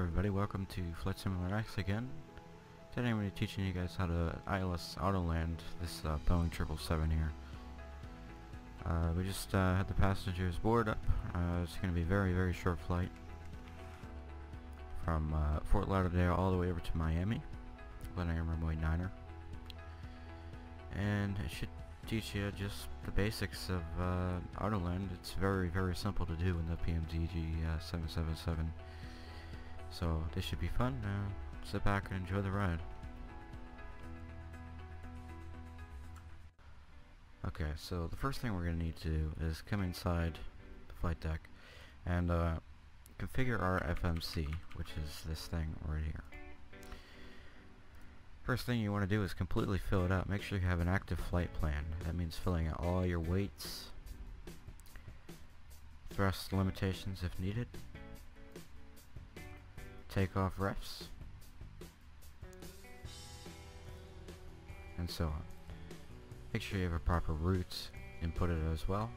everybody, welcome to Flight Simulator X again. Today I'm going to be teaching you guys how to ILS Autoland this Boeing 777 here. We just had the passengers board up. It's going to be a very short flight from Fort Lauderdale all the way over to Miami, letting runway 9er. And it should teach you just the basics of Autoland. It's very simple to do in the PMDG 777. So this should be fun. Sit back and enjoy the ride. Okay, so the first thing we're going to need to do is come inside the flight deck and configure our FMC, which is this thing right here. First thing you want to do is completely fill it out. Make sure you have an active flight plan. That means filling out all your weights, thrust limitations if needed, takeoff refs, and so on. Make sure you have a proper route inputted as well.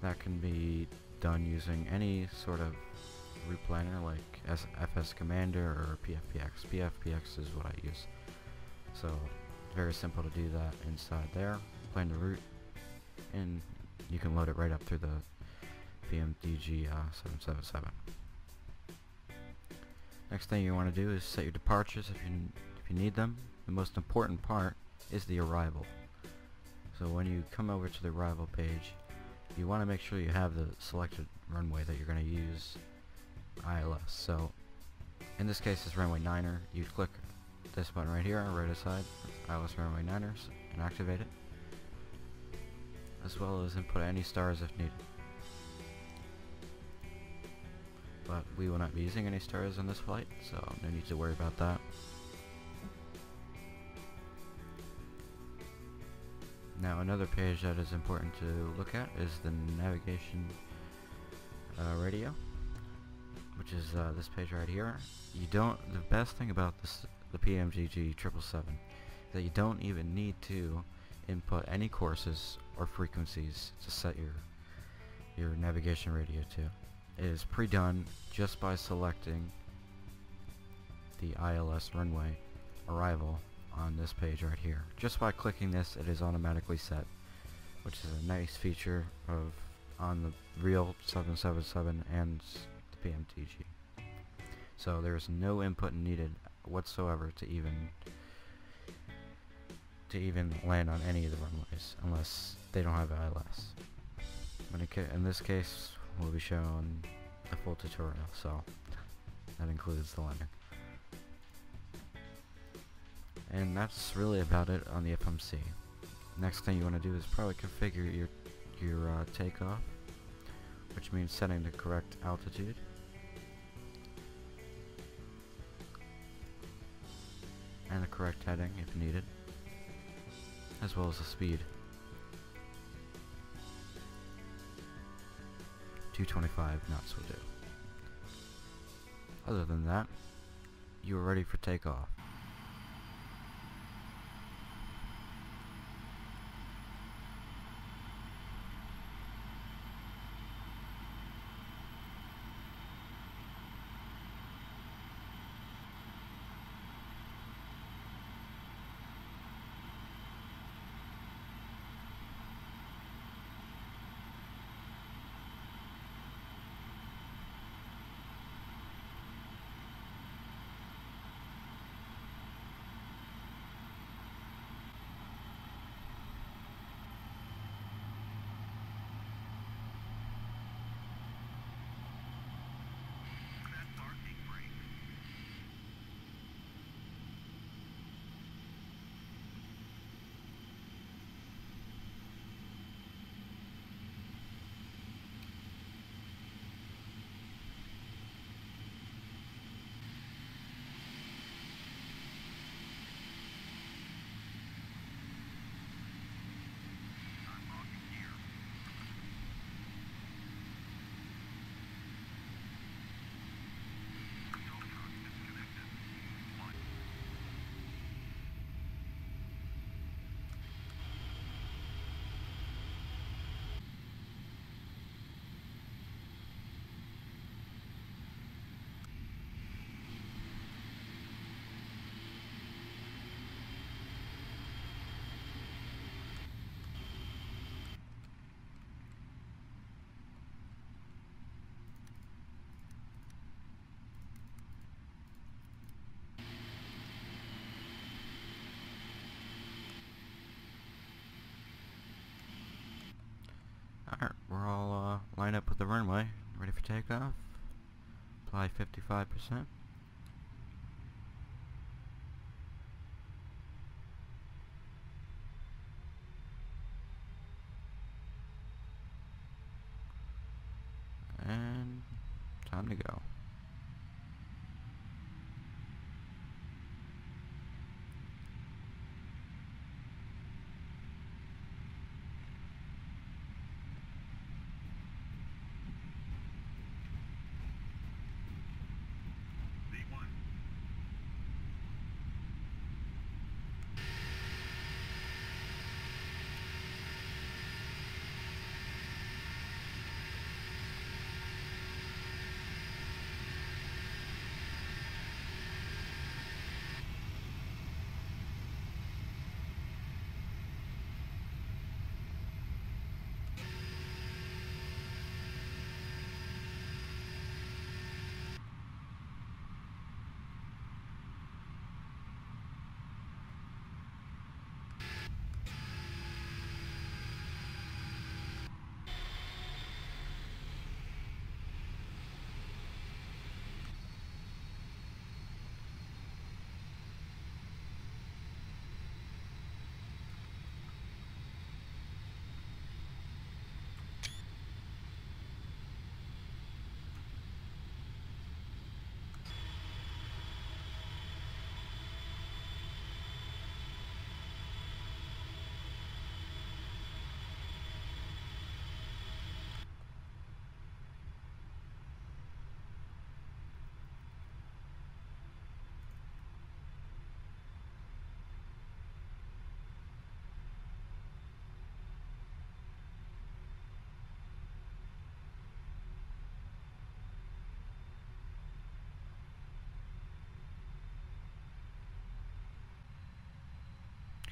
That can be done using any sort of route planner like FS Commander or PFPX. PFPX is what I use. So very simple to do that inside there. Plan the route and you can load it right up through the PMDG 777. Next thing you want to do is set your departures if you need them. The most important part is the arrival. So when you come over to the arrival page, you want to make sure you have the selected runway that you're going to use ILS. So in this case it's runway 9er. You click this button right here, right aside ILS runway 9ers, and activate it, as well as input any stars if needed. But we will not be using any stars on this flight, so no need to worry about that. Now another page that is important to look at is the navigation radio, which is this page right here. The best thing about the PMDG 777 is that you don't even need to input any courses or frequencies to set your navigation radio to. It is pre-done just by selecting the ILS runway arrival on this page right here. Just by clicking this, it is automatically set, which is a nice feature on the real 777 and the PMDG. So there's no input needed whatsoever to even land on any of the runways unless they don't have ILS. In this case, we'll be showing a full tutorial, so that includes the landing. And that's really about it on the FMC. Next thing you want to do is probably configure your takeoff, which means setting the correct altitude, and the correct heading if needed, as well as the speed. 225 knots will do. Other than that, you are ready for takeoff. the runway, ready for takeoff. Apply 55%. And time to go.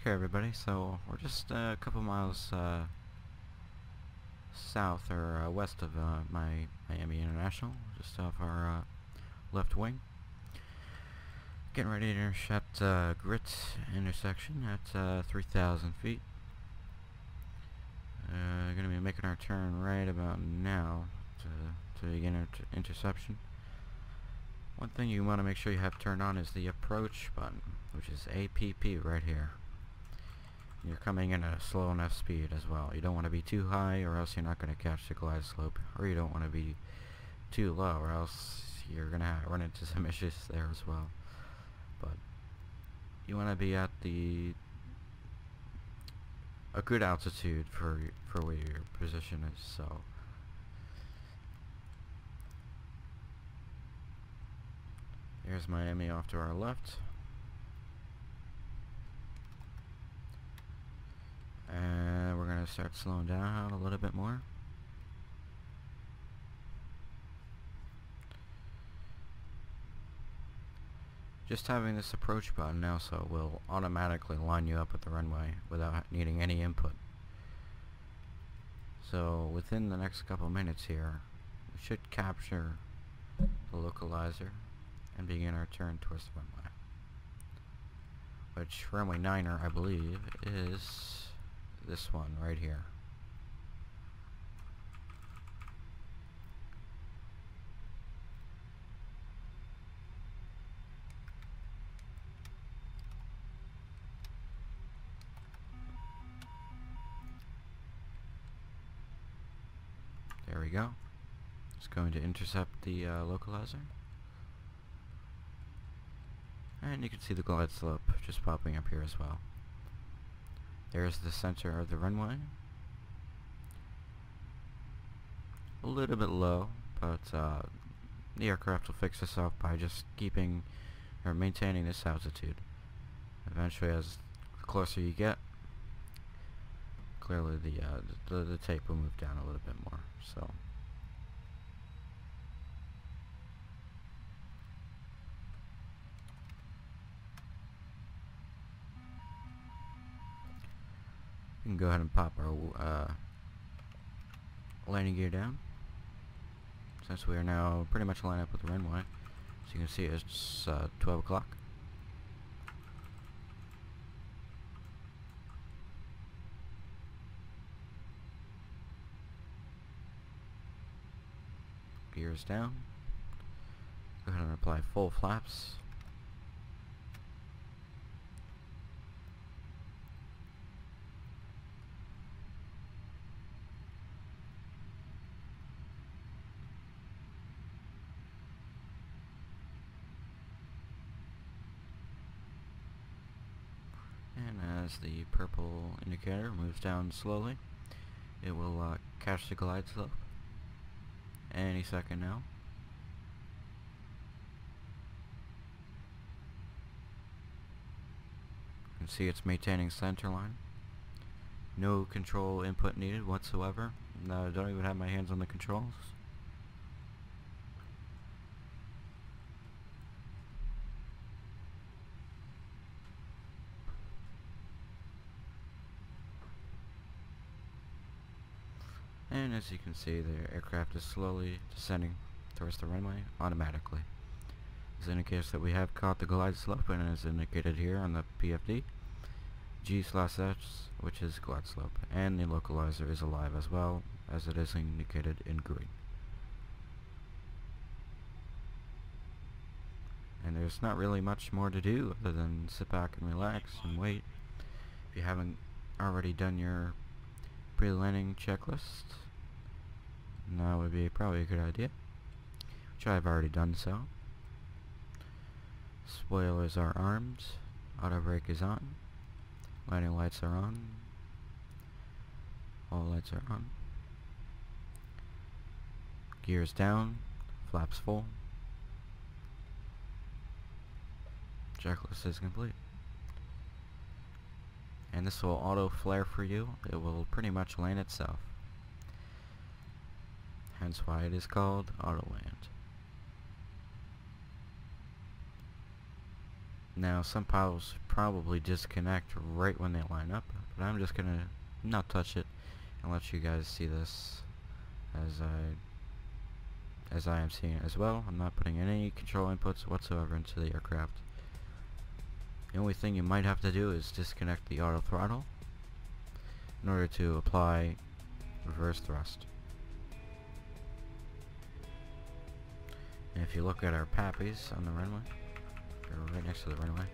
Okay, everybody, so we're just a couple miles south or west of Miami International, just off our left wing. Getting ready to intercept Grit intersection at 3,000 feet. Gonna be making our turn right about now to begin interception. One thing you want to make sure you have turned on is the approach button, which is APP right here. You're coming in at a slow enough speed as well. You don't want to be too high or else you're not going to catch the glide slope, or you don't want to be too low or else you're going to run into some issues there as well. But you want to be at a good altitude for where your position is. So here's Miami off to our left. And we're going to start slowing down a little bit more. Just having this approach button now so will automatically line you up with the runway without needing any input. So within the next couple minutes here, we should capture the localizer and begin our turn towards the runway. Which runway 9er, I believe, is this one right here. There we go. It's going to intercept the localizer. And you can see the glide slope just popping up here as well. There's the center of the runway. A little bit low, but the aircraft will fix this up by just keeping or maintaining this altitude. Eventually, as the closer you get, clearly the tape will move down a little bit more. So we can go ahead and pop our landing gear down, since we are now pretty much lined up with the runway. So you can see it's 12 o'clock. gears down. Go ahead and apply full flaps. And as the purple indicator moves down slowly, it will catch the glide slope any second now. You can see it's maintaining center line. No control input needed whatsoever. No, I don't even have my hands on the controls. And as you can see, the aircraft is slowly descending towards the runway automatically. This indicates that we have caught the glide slope, and is indicated here on the PFD. G/S, which is glide slope, and the localizer is alive as well, as it is indicated in green. And there's not really much more to do other than sit back and relax and wait. If you haven't already done your pre-landing checklist, that would be probably a good idea, which I've already done so. Spoilers are armed, auto brake is on, landing lights are on, all lights are on, gears down, flaps full, checklist is complete. And this will auto flare for you. It will pretty much land itself, hence why it is called Autoland. Now some pilots probably disconnect right when they line up, but I'm just gonna not touch it and let you guys see this as I am seeing it as well. I'm not putting any control inputs whatsoever into the aircraft. The only thing you might have to do is disconnect the auto throttle in order to apply reverse thrust. And if you look at our pappies on the runway, they're right next to the runway.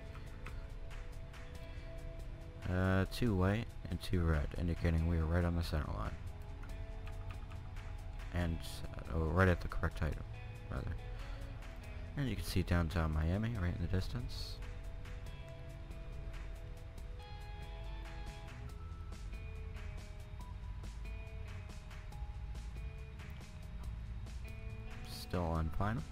2 white and 2 red, indicating we are right on the center line. And right at the correct height, rather. And you can see downtown Miami right in the distance. Still on final.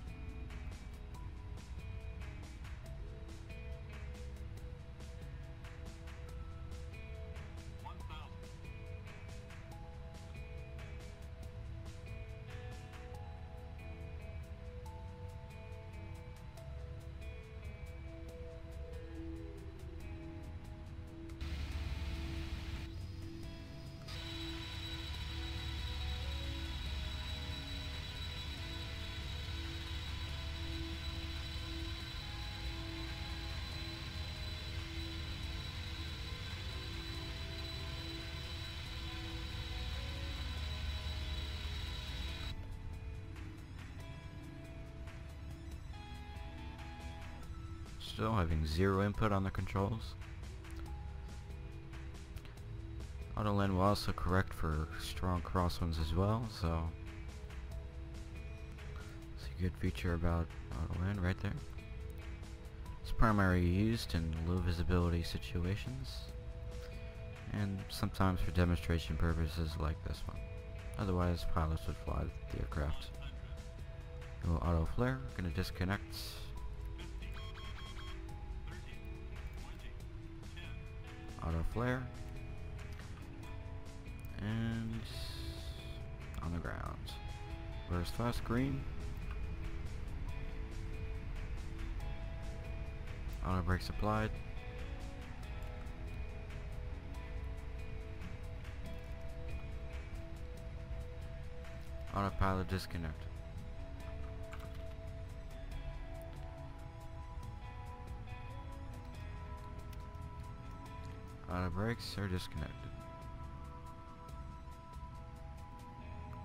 Still having 0 input on the controls. Autoland will also correct for strong crosswinds as well, so it's a good feature about Autoland right there. It's primarily used in low visibility situations, and sometimes for demonstration purposes like this one. Otherwise, pilots would fly the aircraft. We'll auto flare, gonna disconnect. Auto flare, and on the ground. Reverse thrust green. Auto brakes applied. Autopilot disconnect. Auto brakes are disconnected.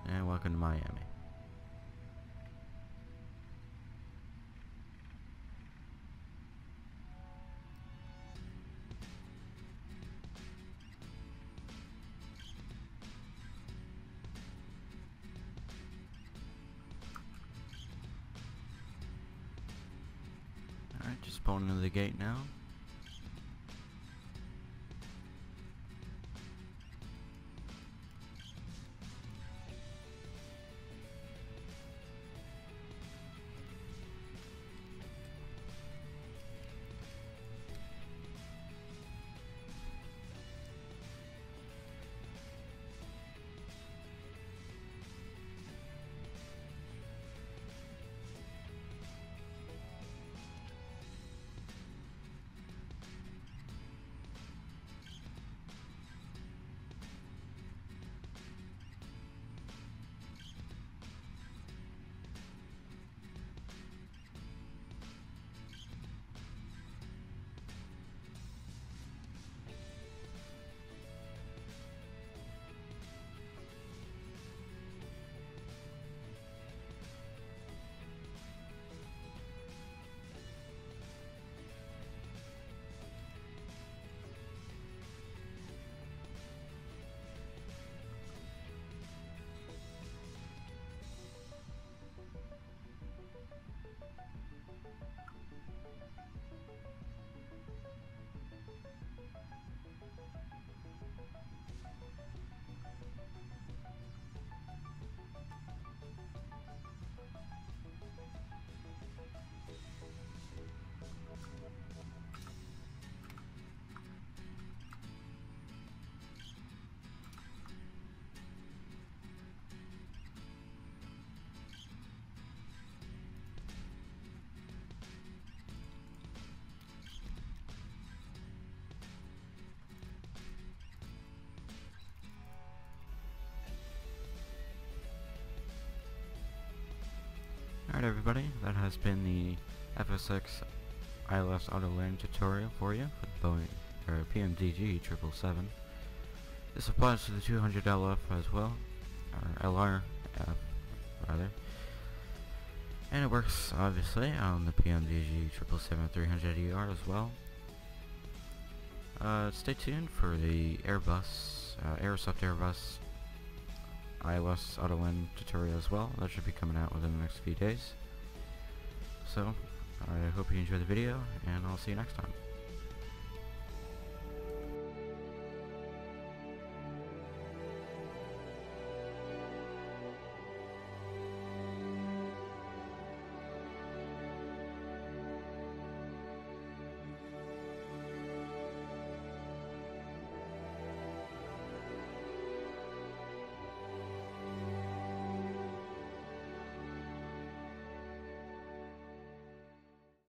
And welcome to Miami. pulling into the gate now. Alright everybody, that has been the FSX ILS Autoland tutorial for you for the Boeing or PMDG 777. This applies to the 200 LF as well, or LRF rather. And it works obviously on the PMDG 777-300ER as well. Stay tuned for the Aerosoft Airbus ILS Autoland tutorial as well. That should be coming out within the next few days. So, I hope you enjoyed the video, and I'll see you next time.